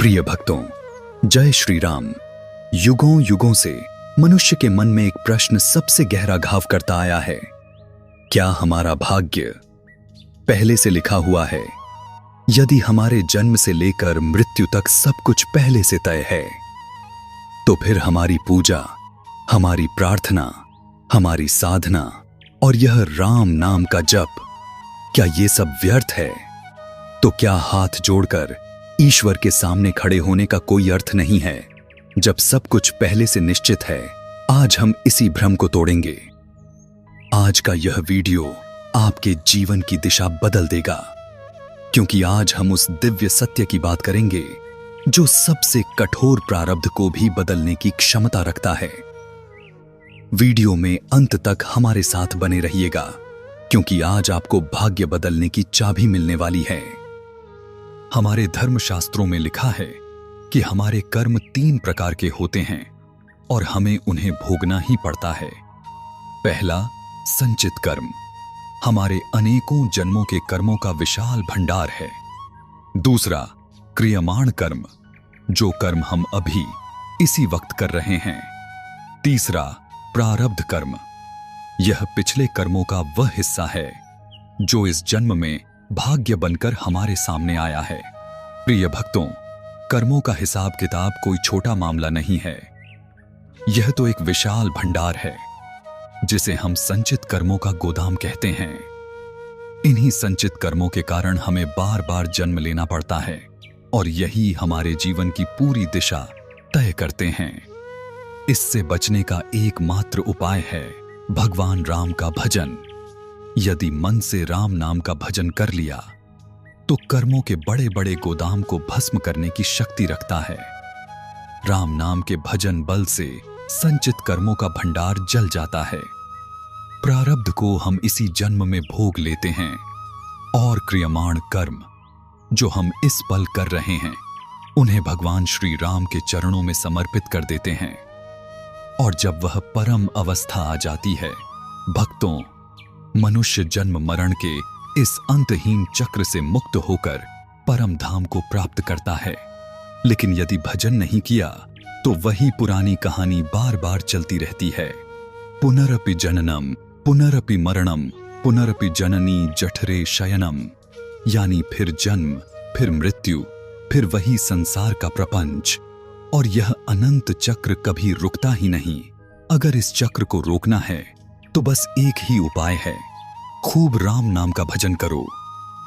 प्रिय भक्तों, जय श्री राम। युगों युगों से मनुष्य के मन में एक प्रश्न सबसे गहरा घाव करता आया है। क्या हमारा भाग्य पहले से लिखा हुआ है? यदि हमारे जन्म से लेकर मृत्यु तक सब कुछ पहले से तय है, तो फिर हमारी पूजा, हमारी प्रार्थना, हमारी साधना और यह राम नाम का जप, क्या ये सब व्यर्थ है? तो क्या हाथ जोड़कर ईश्वर के सामने खड़े होने का कोई अर्थ नहीं है? जब सब कुछ पहले से निश्चित है, आज हम इसी भ्रम को तोड़ेंगे। आज का यह वीडियो आपके जीवन की दिशा बदल देगा, क्योंकि आज हम उस दिव्य सत्य की बात करेंगे जो सबसे कठोर प्रारब्ध को भी बदलने की क्षमता रखता है। वीडियो में अंत तक हमारे साथ बने रहिएगा, क्योंकि आज आपको भाग्य बदलने की चाबी मिलने वाली है। हमारे धर्मशास्त्रों में लिखा है कि हमारे कर्म 3 प्रकार के होते हैं और हमें उन्हें भोगना ही पड़ता है। पहला, संचित कर्म, हमारे अनेकों जन्मों के कर्मों का विशाल भंडार है। दूसरा, क्रियमाण कर्म, जो कर्म हम अभी इसी वक्त कर रहे हैं। तीसरा, प्रारब्ध कर्म, यह पिछले कर्मों का वह हिस्सा है जो इस जन्म में भाग्य बनकर हमारे सामने आया है। प्रिय भक्तों, कर्मों का हिसाब किताब कोई छोटा मामला नहीं है। यह तो एक विशाल भंडार है जिसे हम संचित कर्मों का गोदाम कहते हैं। इन्हीं संचित कर्मों के कारण हमें बार बार जन्म लेना पड़ता है और यही हमारे जीवन की पूरी दिशा तय करते हैं। इससे बचने का एकमात्र उपाय है भगवान राम का भजन। यदि मन से राम नाम का भजन कर लिया तो कर्मों के बड़े बड़े गोदाम को भस्म करने की शक्ति रखता है। राम नाम के भजन बल से संचित कर्मों का भंडार जल जाता है। प्रारब्ध को हम इसी जन्म में भोग लेते हैं और क्रियमाण कर्म जो हम इस पल कर रहे हैं, उन्हें भगवान श्री राम के चरणों में समर्पित कर देते हैं। और जब वह परम अवस्था आ जाती है, भक्तों, मनुष्य जन्म मरण के इस अंतहीन चक्र से मुक्त होकर परम धाम को प्राप्त करता है। लेकिन यदि भजन नहीं किया तो वही पुरानी कहानी बार बार चलती रहती है। पुनरपि जननम पुनरपि मरणम पुनरपि जननी जठरे शयनम, यानी फिर जन्म, फिर मृत्यु, फिर वही संसार का प्रपंच। और यह अनंत चक्र कभी रुकता ही नहीं। अगर इस चक्र को रोकना है तो बस एक ही उपाय है, खूब राम नाम का भजन करो,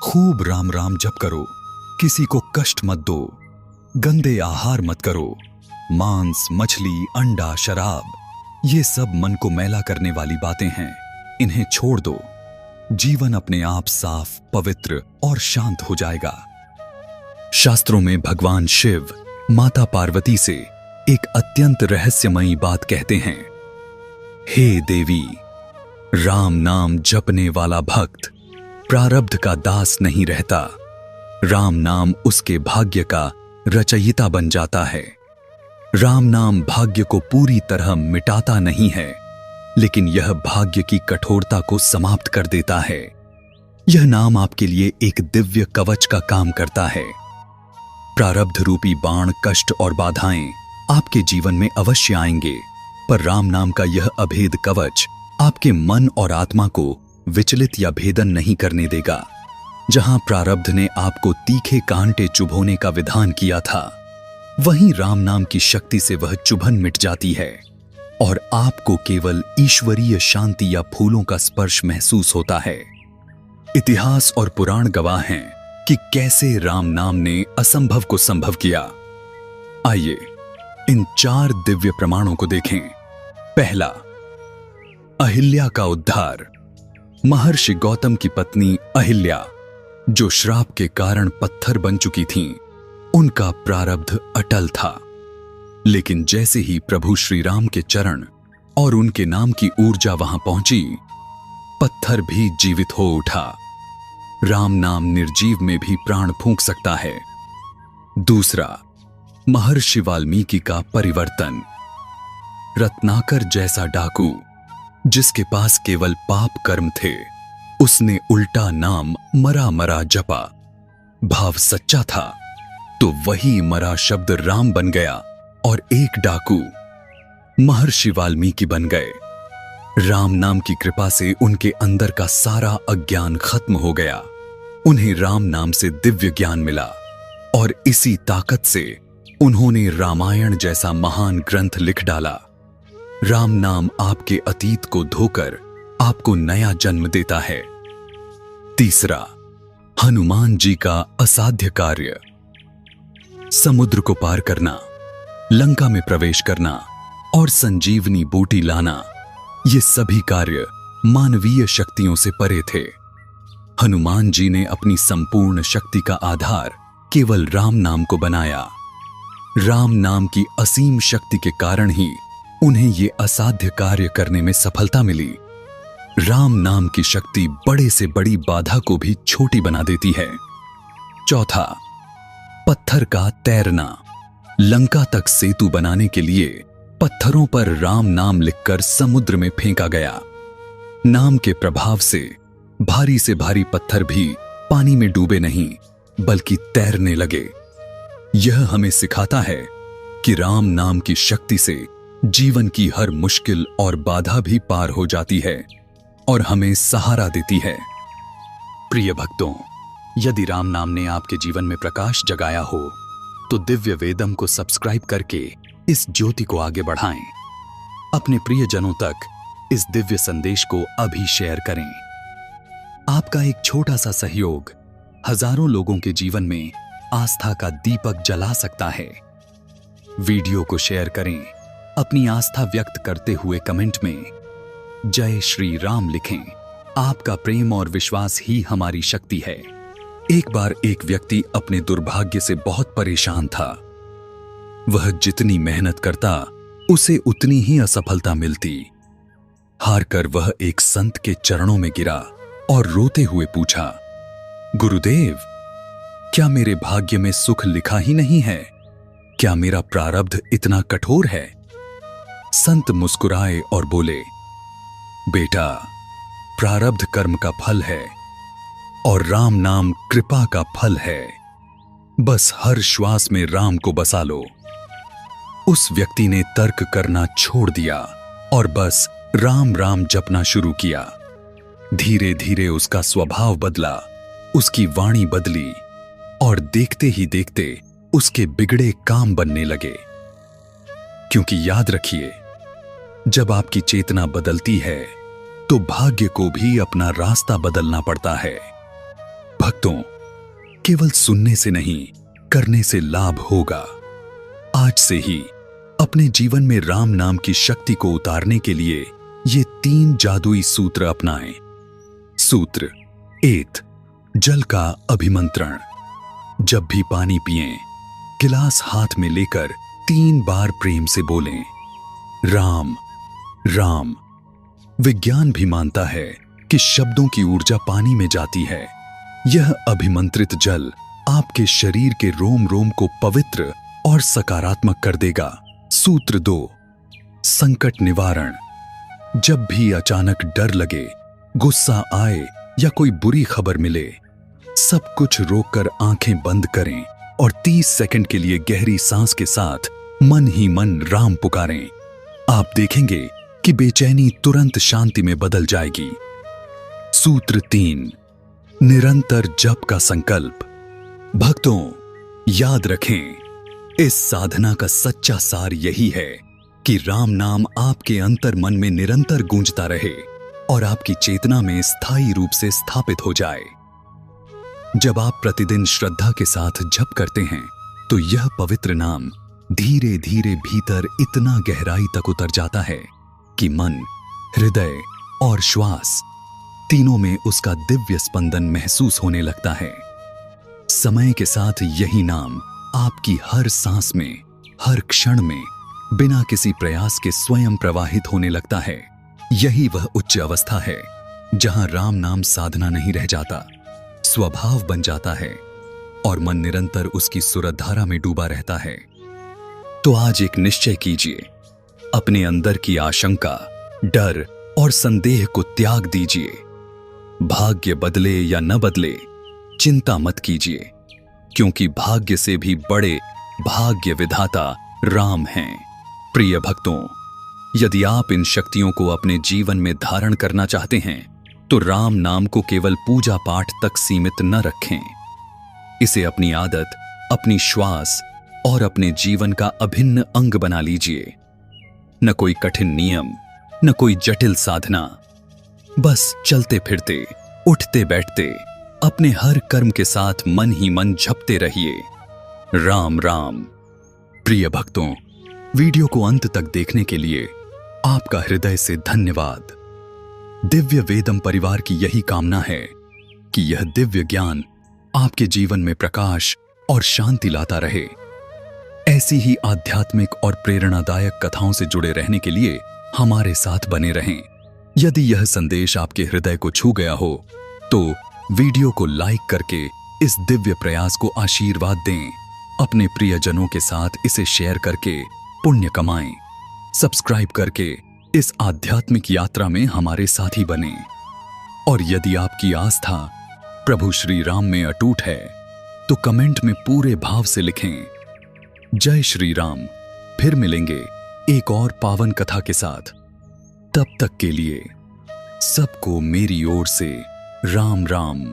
खूब राम राम जप करो, किसी को कष्ट मत दो, गंदे आहार मत करो, मांस, मछली, अंडा, शराब, ये सब मन को मैला करने वाली बातें हैं, इन्हें छोड़ दो। जीवन अपने आप साफ, पवित्र और शांत हो जाएगा। शास्त्रों में भगवान शिव माता पार्वती से एक अत्यंत रहस्यमयी बात कहते हैं। हे देवी, राम नाम जपने वाला भक्त प्रारब्ध का दास नहीं रहता। राम नाम उसके भाग्य का रचयिता बन जाता है। राम नाम भाग्य को पूरी तरह मिटाता नहीं है, लेकिन यह भाग्य की कठोरता को समाप्त कर देता है। यह नाम आपके लिए एक दिव्य कवच का काम करता है। प्रारब्ध रूपी बाण, कष्ट और बाधाएं आपके जीवन में अवश्य आएंगे, पर राम नाम का यह अभेद कवच आपके मन और आत्मा को विचलित या भेदन नहीं करने देगा। जहां प्रारब्ध ने आपको तीखे कांटे चुभोने का विधान किया था, वहीं राम नाम की शक्ति से वह चुभन मिट जाती है और आपको केवल ईश्वरीय शांति या फूलों का स्पर्श महसूस होता है। इतिहास और पुराण गवाह हैं कि कैसे राम नाम ने असंभव को संभव किया। आइए इन 4 दिव्य प्रमाणों को देखें। पहला, अहिल्या का उद्धार। महर्षि गौतम की पत्नी अहिल्या, जो श्राप के कारण पत्थर बन चुकी थीं, उनका प्रारब्ध अटल था। लेकिन जैसे ही प्रभु श्री राम के चरण और उनके नाम की ऊर्जा वहां पहुंची, पत्थर भी जीवित हो उठा। राम नाम निर्जीव में भी प्राण फूंक सकता है। दूसरा, महर्षि वाल्मीकि का परिवर्तन। रत्नाकर जैसा डाकू, जिसके पास केवल पाप कर्म थे, उसने उल्टा नाम मरा मरा जपा। भाव सच्चा था, तो वही मरा शब्द राम बन गया और एक डाकू महर्षि वाल्मीकि बन गए। राम नाम की कृपा से उनके अंदर का सारा अज्ञान खत्म हो गया। उन्हें राम नाम से दिव्य ज्ञान मिला और इसी ताकत से उन्होंने रामायण जैसा महान ग्रंथ लिख डाला। राम नाम आपके अतीत को धोकर आपको नया जन्म देता है। तीसरा, हनुमान जी का असाध्य कार्य। समुद्र को पार करना, लंका में प्रवेश करना और संजीवनी बूटी लाना, ये सभी कार्य मानवीय शक्तियों से परे थे। हनुमान जी ने अपनी संपूर्ण शक्ति का आधार केवल राम नाम को बनाया। राम नाम की असीम शक्ति के कारण ही उन्हें ये असाध्य कार्य करने में सफलता मिली। राम नाम की शक्ति बड़े से बड़ी बाधा को भी छोटी बना देती है। चौथा, पत्थर का तैरना। लंका तक सेतु बनाने के लिए पत्थरों पर राम नाम लिखकर समुद्र में फेंका गया। नाम के प्रभाव से भारी से भारी पत्थर भी पानी में डूबे नहीं बल्कि तैरने लगे। यह हमें सिखाता है कि राम नाम की शक्ति से जीवन की हर मुश्किल और बाधा भी पार हो जाती है और हमें सहारा देती है। प्रिय भक्तों, यदि राम नाम ने आपके जीवन में प्रकाश जगाया हो तो दिव्य वेदम को सब्सक्राइब करके इस ज्योति को आगे बढ़ाएं। अपने प्रियजनों तक इस दिव्य संदेश को अभी शेयर करें। आपका एक छोटा सा सहयोग हजारों लोगों के जीवन में आस्था का दीपक जला सकता है। वीडियो को शेयर करें। अपनी आस्था व्यक्त करते हुए कमेंट में जय श्री राम लिखें। आपका प्रेम और विश्वास ही हमारी शक्ति है। एक बार एक व्यक्ति अपने दुर्भाग्य से बहुत परेशान था। वह जितनी मेहनत करता उसे उतनी ही असफलता मिलती। हारकर वह एक संत के चरणों में गिरा और रोते हुए पूछा, गुरुदेव, क्या मेरे भाग्य में सुख लिखा ही नहीं है? क्या मेरा प्रारब्ध इतना कठोर है? संत मुस्कुराए और बोले, बेटा, प्रारब्ध कर्म का फल है और राम नाम कृपा का फल है। बस हर श्वास में राम को बसा लो। उस व्यक्ति ने तर्क करना छोड़ दिया और बस राम राम जपना शुरू किया। धीरे धीरे उसका स्वभाव बदला, उसकी वाणी बदली और देखते ही देखते उसके बिगड़े काम बनने लगे। क्योंकि याद रखिए, जब आपकी चेतना बदलती है तो भाग्य को भी अपना रास्ता बदलना पड़ता है। भक्तों, केवल सुनने से नहीं, करने से लाभ होगा। आज से ही अपने जीवन में राम नाम की शक्ति को उतारने के लिए ये 3 जादुई सूत्र अपनाएं। सूत्र 1, जल का अभिमंत्रण। जब भी पानी पिएं, गिलास हाथ में लेकर 3 बार प्रेम से बोलें, राम राम। विज्ञान भी मानता है कि शब्दों की ऊर्जा पानी में जाती है। यह अभिमंत्रित जल आपके शरीर के रोम रोम को पवित्र और सकारात्मक कर देगा। सूत्र 2, संकट निवारण। जब भी अचानक डर लगे, गुस्सा आए या कोई बुरी खबर मिले, सब कुछ रोककर आंखें बंद करें और 30 सेकंड के लिए गहरी सांस के साथ मन ही मन राम पुकारें। आप देखेंगे कि बेचैनी तुरंत शांति में बदल जाएगी। सूत्र 3, निरंतर जप का संकल्प। भक्तों, याद रखें, इस साधना का सच्चा सार यही है कि राम नाम आपके अंतर मन में निरंतर गूंजता रहे और आपकी चेतना में स्थायी रूप से स्थापित हो जाए। जब आप प्रतिदिन श्रद्धा के साथ जप करते हैं तो यह पवित्र नाम धीरे धीरे भीतर इतना गहराई तक उतर जाता है कि मन, हृदय और श्वास तीनों में उसका दिव्य स्पंदन महसूस होने लगता है। समय के साथ यही नाम आपकी हर सांस में, हर क्षण में बिना किसी प्रयास के स्वयं प्रवाहित होने लगता है। यही वह उच्च अवस्था है जहां राम नाम साधना नहीं रह जाता, स्वभाव बन जाता है और मन निरंतर उसकी सुरधारा में डूबा रहता है। तो आज एक निश्चय कीजिए, अपने अंदर की आशंका, डर और संदेह को त्याग दीजिए। भाग्य बदले या न बदले, चिंता मत कीजिए। क्योंकि भाग्य से भी बड़े भाग्य विधाता राम हैं। प्रिय भक्तों, यदि आप इन शक्तियों को अपने जीवन में धारण करना चाहते हैं तो राम नाम को केवल पूजा पाठ तक सीमित न रखें। इसे अपनी आदत, अपनी श्वास और अपने जीवन का अभिन्न अंग बना लीजिए। न कोई कठिन नियम, न कोई जटिल साधना, बस चलते फिरते, उठते बैठते अपने हर कर्म के साथ मन ही मन जपते रहिए, राम राम। प्रिय भक्तों, वीडियो को अंत तक देखने के लिए आपका हृदय से धन्यवाद। दिव्य वेदम परिवार की यही कामना है कि यह दिव्य ज्ञान आपके जीवन में प्रकाश और शांति लाता रहे। ऐसी ही आध्यात्मिक और प्रेरणादायक कथाओं से जुड़े रहने के लिए हमारे साथ बने रहें। यदि यह संदेश आपके हृदय को छू गया हो तो वीडियो को लाइक करके इस दिव्य प्रयास को आशीर्वाद दें। अपने प्रियजनों के साथ इसे शेयर करके पुण्य कमाएं। सब्सक्राइब करके इस आध्यात्मिक यात्रा में हमारे साथी बने। और यदि आपकी आस्था प्रभु श्री राम में अटूट है तो कमेंट में पूरे भाव से लिखें, जय श्री राम। फिर मिलेंगे एक और पावन कथा के साथ। तब तक के लिए सबको मेरी ओर से राम राम।